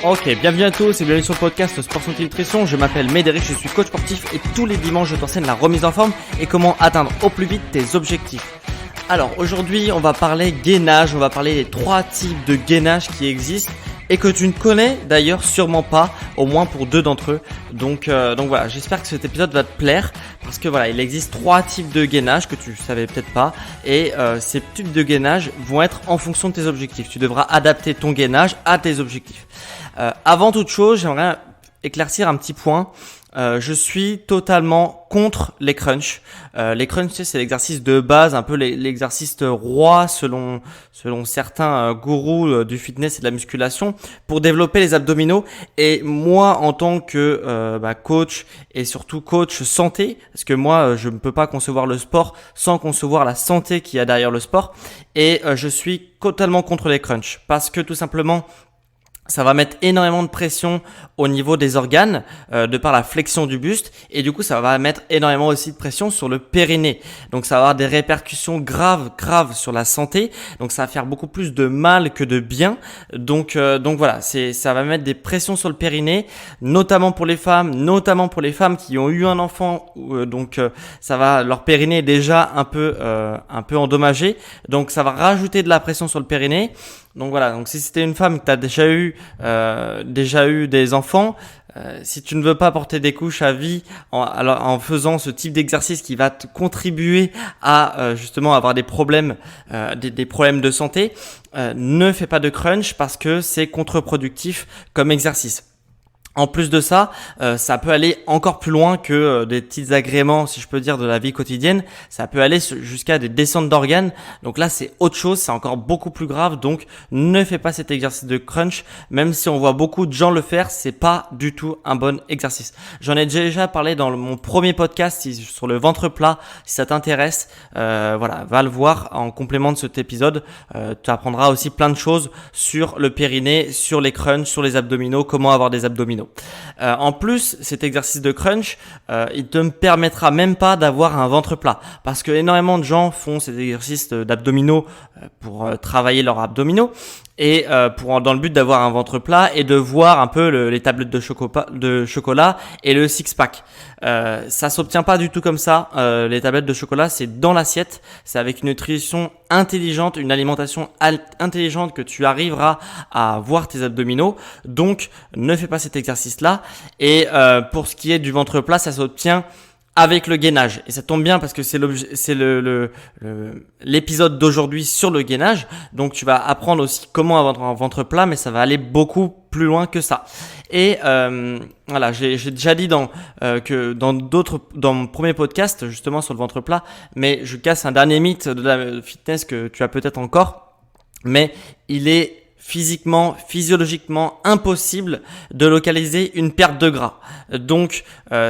Ok, bienvenue à tous et bienvenue sur le podcast Sport Santé Nutrition. Je m'appelle Médéric, je suis coach sportif et tous les dimanches je t'enseigne la remise en forme et comment atteindre au plus vite tes objectifs. Alors aujourd'hui on va parler gainage, on va parler des 3 types de gainage qui existent et que tu ne connais d'ailleurs sûrement pas, au moins pour 2 d'entre eux. Donc voilà, j'espère que cet épisode va te plaire parce que voilà, il existe 3 types de gainage que tu savais peut-être pas et ces types de gainage vont être en fonction de tes objectifs. Tu devras adapter ton gainage à tes objectifs. Avant toute chose, j'aimerais éclaircir un petit point. Je suis totalement contre les crunchs. Les crunchs, c'est l'exercice de base, un peu l'exercice roi selon certains gourous du fitness et de la musculation pour développer les abdominaux. Et moi, en tant que coach et surtout coach santé, parce que moi, je ne peux pas concevoir le sport sans concevoir la santé qu'il y a derrière le sport. Et je suis totalement contre les crunchs parce que tout simplement, ça va mettre énormément de pression au niveau des organes de par la flexion du buste et du coup ça va mettre énormément aussi de pression sur le périnée. Donc ça va avoir des répercussions graves sur la santé. Donc ça va faire beaucoup plus de mal que de bien. Donc voilà, ça va mettre des pressions sur le périnée, notamment pour les femmes qui ont eu un enfant. Ça va, leur périnée est déjà un peu endommagé. Donc ça va rajouter de la pression sur le périnée. Donc voilà, donc si c'était une femme que tu as déjà eu des enfants, si tu ne veux pas porter des couches à vie en faisant ce type d'exercice qui va te contribuer à justement avoir des problèmes de santé, ne fais pas de crunch parce que c'est contre-productif comme exercice. En plus de ça, ça peut aller encore plus loin que des petits agréments, si je peux dire, de la vie quotidienne. Ça peut aller jusqu'à des descentes d'organes. Donc là, c'est autre chose, c'est encore beaucoup plus grave. Donc, ne fais pas cet exercice de crunch. Même si on voit beaucoup de gens le faire, c'est pas du tout un bon exercice. J'en ai déjà parlé dans mon premier podcast sur le ventre plat. Si ça t'intéresse, va le voir en complément de cet épisode. Tu apprendras aussi plein de choses sur le périnée, sur les crunchs, sur les abdominaux, comment avoir des abdominaux. En plus, cet exercice de crunch, il te permettra même pas d'avoir un ventre plat parce que énormément de gens font cet exercice d'abdominaux pour travailler leurs abdominaux et dans le but d'avoir un ventre plat et de voir un peu les tablettes de chocolat et le six-pack. Ça s'obtient pas du tout comme ça. Les tablettes de chocolat, c'est dans l'assiette, c'est avec une nutrition intelligente, une alimentation intelligente que tu arriveras à voir tes abdominaux. Donc, ne fais pas cet exercice-là. Et pour ce qui est du ventre plat, ça s'obtient avec le gainage. Et ça tombe bien parce que c'est l'épisode d'aujourd'hui sur le gainage. Donc, tu vas apprendre aussi comment avoir un ventre plat, mais ça va aller beaucoup plus loin que ça. Et voilà, j'ai déjà dit dans mon premier podcast justement sur le ventre plat, mais je casse un dernier mythe de la fitness que tu as peut-être encore, mais il est physiologiquement impossible de localiser une perte de gras. Donc,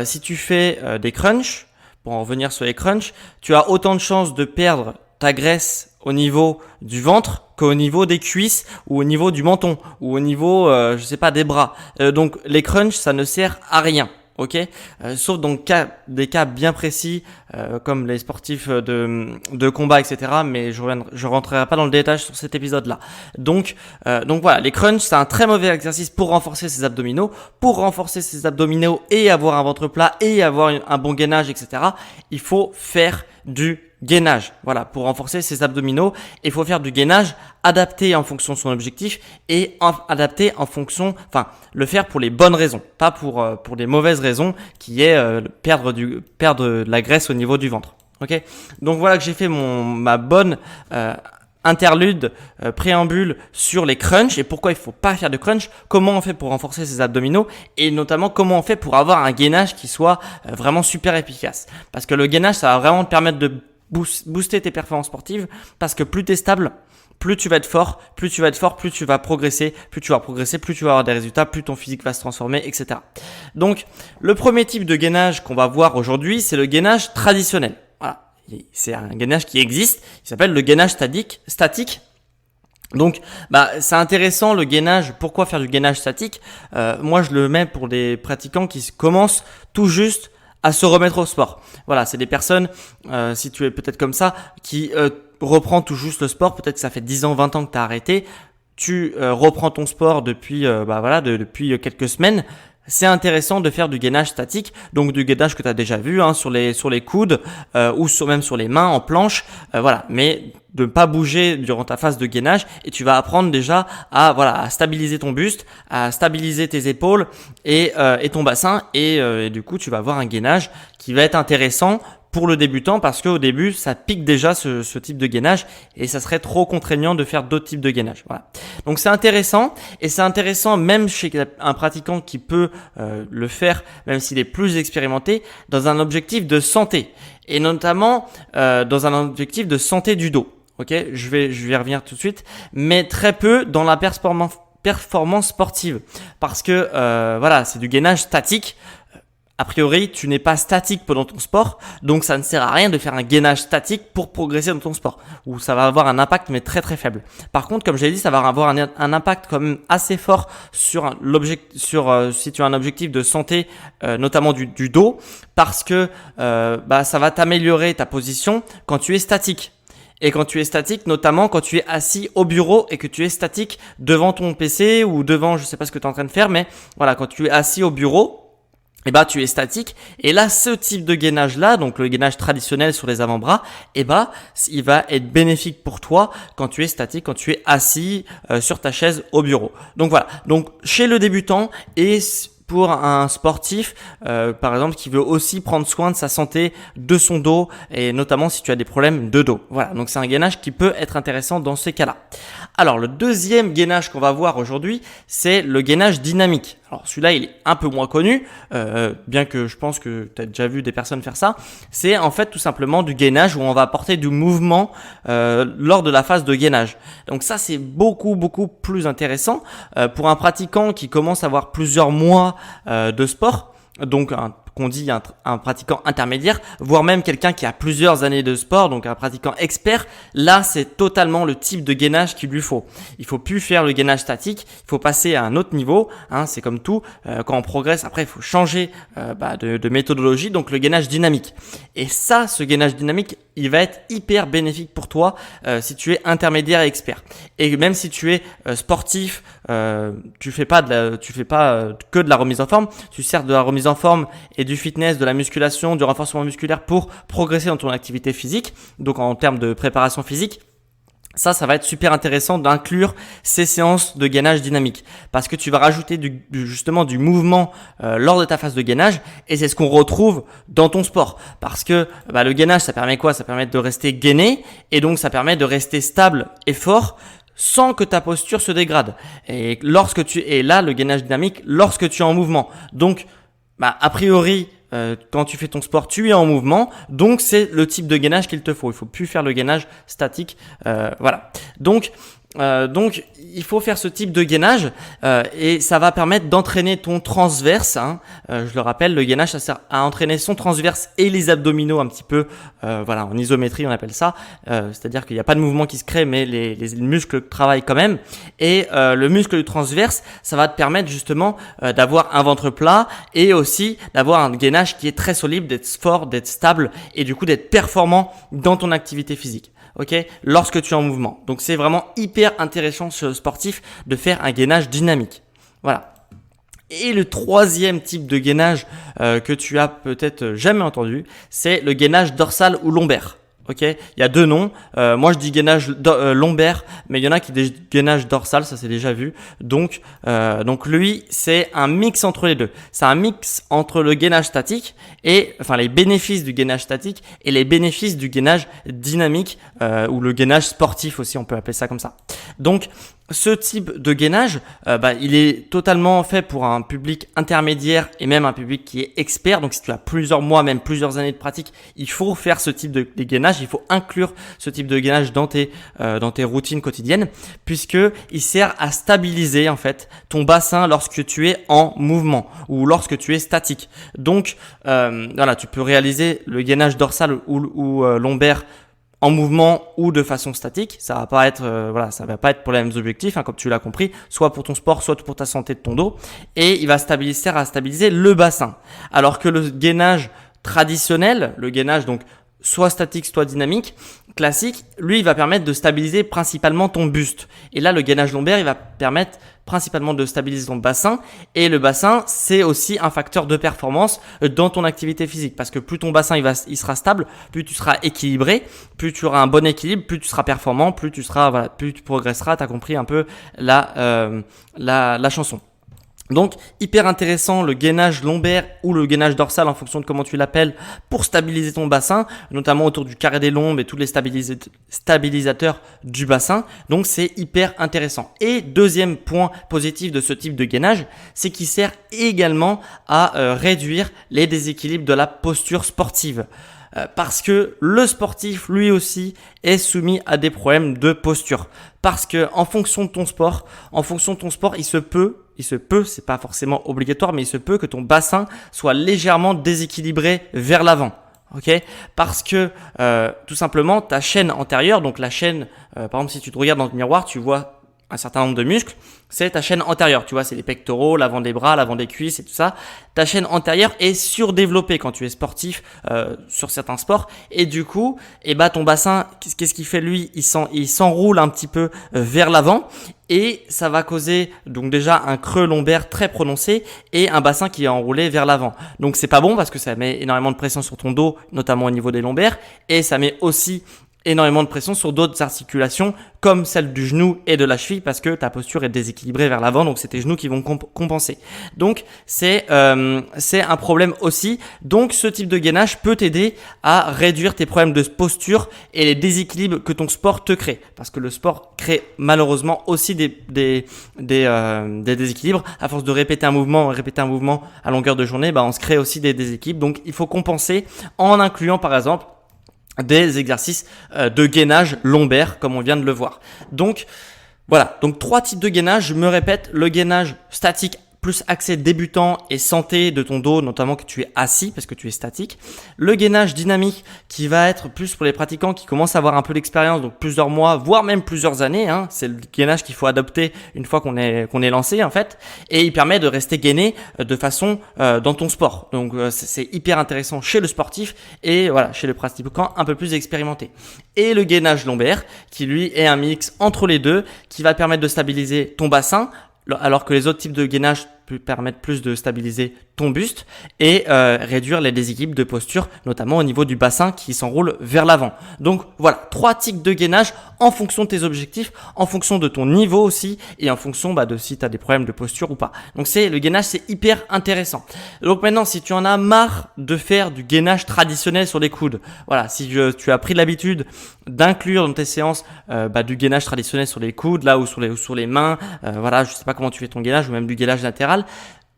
si tu fais des crunchs, pour en revenir sur les crunchs, tu as autant de chances de perdre ta graisse au niveau du ventre qu'au niveau des cuisses ou au niveau du menton ou au niveau, des bras. Donc, les crunchs, ça ne sert à rien. Ok, sauf dans des cas bien précis comme les sportifs de combat, etc. Mais je rentrerai pas dans le détail sur cet épisode-là. Donc voilà, les crunchs, c'est un très mauvais exercice pour renforcer ses abdominaux. Pour renforcer ses abdominaux et avoir un ventre plat et avoir un bon gainage, etc. Il faut faire du gainage. Voilà, pour renforcer ses abdominaux, il faut faire du gainage adapté en fonction de son objectif et adapté en fonction, le faire pour les bonnes raisons, pas pour des mauvaises raisons qui est perdre de la graisse au niveau du ventre. Ok, donc voilà que j'ai fait ma bonne interlude, préambule sur les crunchs et pourquoi il faut pas faire de crunch, comment on fait pour renforcer ses abdominaux et notamment comment on fait pour avoir un gainage qui soit vraiment super efficace. Parce que le gainage, ça va vraiment te permettre de booster tes performances sportives parce que plus tu es stable, plus tu vas être fort, plus tu vas progresser, plus tu vas avoir des résultats, plus ton physique va se transformer, etc. Donc, le premier type de gainage qu'on va voir aujourd'hui, c'est le gainage traditionnel. Voilà. C'est un gainage qui existe, il s'appelle le gainage statique. Donc, c'est intéressant le gainage. Pourquoi faire du gainage statique? Moi, je le mets pour des pratiquants qui commencent tout juste à se remettre au sport. Voilà, c'est des personnes, si tu es peut-être comme ça, qui reprend tout juste le sport. Peut-être que ça fait 10 ans, 20 ans que tu as arrêté. tu reprends ton sport depuis depuis quelques semaines, c'est intéressant de faire du gainage statique, donc du gainage que tu as déjà vu sur les coudes ou même sur les mains en planche, mais de ne pas bouger durant ta phase de gainage, et tu vas apprendre déjà à stabiliser ton buste, à stabiliser tes épaules et ton bassin, et du coup tu vas avoir un gainage qui va être intéressant pour le débutant, parce qu'au début ça pique déjà ce type de gainage, et ça serait trop contraignant de faire d'autres types de gainage. Voilà. Donc c'est intéressant, et c'est intéressant même chez un pratiquant qui peut le faire, même s'il est plus expérimenté, dans un objectif de santé, et notamment dans un objectif de santé du dos. Ok, je vais y revenir tout de suite, mais très peu dans la performance sportive, parce que c'est du gainage statique. A priori, tu n'es pas statique pendant ton sport, donc ça ne sert à rien de faire un gainage statique pour progresser dans ton sport, où ça va avoir un impact mais très très faible. Par contre, comme j'ai dit, ça va avoir un impact quand même assez fort sur si tu as un objectif de santé, notamment du dos, parce que ça va t'améliorer ta position quand tu es statique. Et quand tu es statique, notamment quand tu es assis au bureau et que tu es statique devant ton PC ou devant, je sais pas ce que tu es en train de faire, mais voilà, quand tu es assis au bureau, tu es statique, et là ce type de gainage là, donc le gainage traditionnel sur les avant-bras, il va être bénéfique pour toi quand tu es statique, quand tu es assis sur ta chaise au bureau. Donc voilà, donc chez le débutant et pour un sportif, par exemple, qui veut aussi prendre soin de sa santé, de son dos, et notamment si tu as des problèmes de dos. Voilà, donc c'est un gainage qui peut être intéressant dans ces cas-là. Alors, le deuxième gainage qu'on va voir aujourd'hui, c'est le gainage dynamique. Alors, celui-là, il est un peu moins connu, bien que je pense que tu as déjà vu des personnes faire ça. C'est en fait tout simplement du gainage où on va apporter du mouvement lors de la phase de gainage. Donc ça, c'est beaucoup plus intéressant pour un pratiquant qui commence à avoir plusieurs mois de sport, donc qu'on dit un pratiquant intermédiaire, voire même quelqu'un qui a plusieurs années de sport, donc un pratiquant expert. Là, c'est totalement le type de gainage qu'il lui faut. Il faut plus faire le gainage statique, il faut passer à un autre niveau. C'est comme tout, quand on progresse, après il faut changer de méthodologie, donc le gainage dynamique. Et ça, ce gainage dynamique, il va être hyper bénéfique pour toi si tu es intermédiaire et expert. Et même si tu es sportif, tu fais pas que de la remise en forme, tu sers de la remise en forme et du fitness, de la musculation, du renforcement musculaire pour progresser dans ton activité physique, donc en termes de préparation physique. Ça va être super intéressant d'inclure ces séances de gainage dynamique, parce que tu vas rajouter justement du mouvement lors de ta phase de gainage, et c'est ce qu'on retrouve dans ton sport, parce que le gainage, ça permet quoi? Ça permet de rester gainé, et donc ça permet de rester stable et fort sans que ta posture se dégrade. Et là, le gainage dynamique, lorsque tu es en mouvement. Donc, a priori, quand tu fais ton sport, tu es en mouvement, donc c'est le type de gainage qu'il te faut. Il faut plus faire le gainage statique, voilà. Donc il faut faire ce type de gainage et ça va permettre d'entraîner ton transverse. Je le rappelle, le gainage, ça sert à entraîner son transverse et les abdominaux un petit peu, en isométrie on appelle ça. C'est-à-dire qu'il n'y a pas de mouvement qui se crée, mais les muscles travaillent quand même. Et le muscle du transverse, ça va te permettre justement d'avoir un ventre plat et aussi d'avoir un gainage qui est très solide, d'être fort, d'être stable et du coup d'être performant dans ton activité physique. Ok, lorsque tu es en mouvement. Donc c'est vraiment hyper intéressant chez le sportif de faire un gainage dynamique. Voilà. Et le troisième type de gainage que tu as peut-être jamais entendu, c'est le gainage dorsal ou lombaire. Ok, il y a deux noms. Moi je dis gainage lombaire, mais il y en a qui disent gainage dorsal, ça c'est déjà vu. Donc lui c'est un mix entre les deux. C'est un mix entre le gainage statique et les bénéfices du gainage statique et les bénéfices du gainage dynamique ou le gainage sportif aussi, on peut appeler ça comme ça. Donc ce type de gainage, il est totalement fait pour un public intermédiaire et même un public qui est expert. Donc si tu as plusieurs mois, même plusieurs années de pratique, il faut faire ce type de gainage. Il faut inclure ce type de gainage dans tes routines quotidiennes, puisque il sert à stabiliser en fait ton bassin lorsque tu es en mouvement ou lorsque tu es statique. Donc tu peux réaliser le gainage dorsal ou lombaire en mouvement ou de façon statique. Ça va pas être pour les mêmes objectifs, comme tu l'as compris, soit pour ton sport, soit pour ta santé de ton dos, et il va sert à stabiliser le bassin. Alors que le gainage traditionnel, le gainage donc soit statique, soit dynamique, classique, lui, il va permettre de stabiliser principalement ton buste. Et là, le gainage lombaire, il va permettre principalement de stabiliser ton bassin. Et le bassin, c'est aussi un facteur de performance dans ton activité physique. Parce que plus ton bassin il sera stable, plus tu seras équilibré, plus tu auras un bon équilibre, plus tu seras performant, plus tu progresseras. T'as compris un peu la chanson. Donc, hyper intéressant le gainage lombaire ou le gainage dorsal en fonction de comment tu l'appelles pour stabiliser ton bassin, notamment autour du carré des lombes et tous les stabilisateurs du bassin. Donc, c'est hyper intéressant. Et deuxième point positif de ce type de gainage, c'est qu'il sert également à réduire les déséquilibres de la posture sportive. Parce que le sportif, lui aussi, est soumis à des problèmes de posture. Parce que en fonction de ton sport, il se peut, c'est pas forcément obligatoire, mais il se peut que ton bassin soit légèrement déséquilibré vers l'avant. Ok, parce que tout simplement ta chaîne antérieure, donc la chaîne, par exemple si tu te regardes dans le miroir, tu vois un certain nombre de muscles, c'est ta chaîne antérieure, tu vois, c'est les pectoraux, l'avant des bras, l'avant des cuisses et tout ça. Ta chaîne antérieure est surdéveloppée quand tu es sportif sur certains sports et du coup, ton bassin, qu'est-ce qu'il fait lui? Il s'enroule un petit peu vers l'avant et ça va causer donc déjà un creux lombaire très prononcé et un bassin qui est enroulé vers l'avant. Donc c'est pas bon parce que ça met énormément de pression sur ton dos, notamment au niveau des lombaires, et ça met aussi énormément de pression sur d'autres articulations comme celle du genou et de la cheville parce que ta posture est déséquilibrée vers l'avant, donc c'est tes genoux qui vont compenser. Donc c'est un problème aussi. Donc ce type de gainage peut t'aider à réduire tes problèmes de posture et les déséquilibres que ton sport te crée, parce que le sport crée malheureusement aussi des déséquilibres. À force de répéter un mouvement à longueur de journée, on se crée aussi des déséquilibres. Donc il faut compenser en incluant par exemple des exercices de gainage lombaire comme on vient de le voir. Donc voilà, donc 3 types de gainage, je me répète, le gainage statique plus accès débutant et santé de ton dos, notamment que tu es assis parce que tu es statique. Le gainage dynamique qui va être plus pour les pratiquants qui commencent à avoir un peu d'expérience, donc plusieurs mois, voire même plusieurs années. C'est le gainage qu'il faut adopter une fois qu'on est lancé en fait. Et il permet de rester gainé de façon dans ton sport. Donc c'est hyper intéressant chez le sportif et voilà chez le pratiquant un peu plus expérimenté. Et le gainage lombaire qui lui est un mix entre les deux qui va te permettre de stabiliser ton bassin, alors que les autres types de gainage permettent plus de stabiliser ton buste et réduire les déséquilibres de posture, notamment au niveau du bassin qui s'enroule vers l'avant. Donc voilà, 3 types de gainage en fonction de tes objectifs, en fonction de ton niveau aussi et en fonction de si tu as des problèmes de posture ou pas. Donc le gainage, c'est hyper intéressant. Donc maintenant, si tu en as marre de faire du gainage traditionnel sur les coudes, voilà, si tu as pris l'habitude d'inclure dans tes séances du gainage traditionnel sur les coudes, là ou sur les mains, voilà, je sais pas comment tu fais ton gainage ou même du gainage latéral,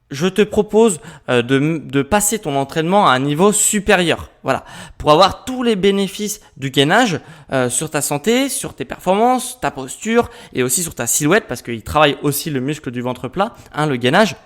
je te propose de passer ton entraînement à un niveau supérieur. Voilà, pour avoir tous les bénéfices du gainage sur ta santé, sur tes performances, ta posture et aussi sur ta silhouette parce qu'il travaille aussi le muscle du ventre plat, le gainage.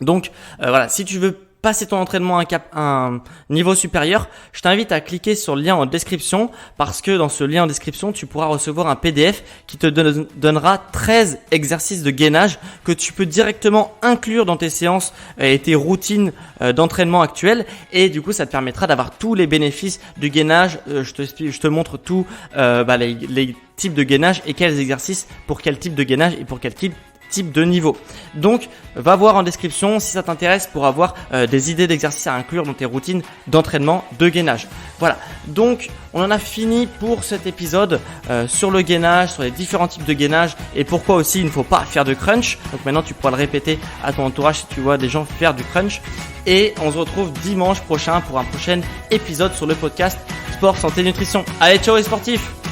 Donc voilà, si tu veux passer ton entraînement à un niveau supérieur, je t'invite à cliquer sur le lien en description parce que dans ce lien en description, tu pourras recevoir un PDF qui te donnera 13 exercices de gainage que tu peux directement inclure dans tes séances et tes routines d'entraînement actuelles et du coup, ça te permettra d'avoir tous les bénéfices du gainage. Je te montre tous les types de gainage et quels exercices pour quel type de gainage et pour quel type de niveau. Donc va voir en description si ça t'intéresse pour avoir des idées d'exercices à inclure dans tes routines d'entraînement de gainage. Voilà, donc on en a fini pour cet épisode sur le gainage, sur les différents types de gainage et pourquoi aussi il ne faut pas faire de crunch. Donc maintenant tu pourras le répéter à ton entourage si tu vois des gens faire du crunch. Et on se retrouve dimanche prochain pour un prochain épisode sur le podcast Sport, Santé, Nutrition. Allez, ciao les sportifs!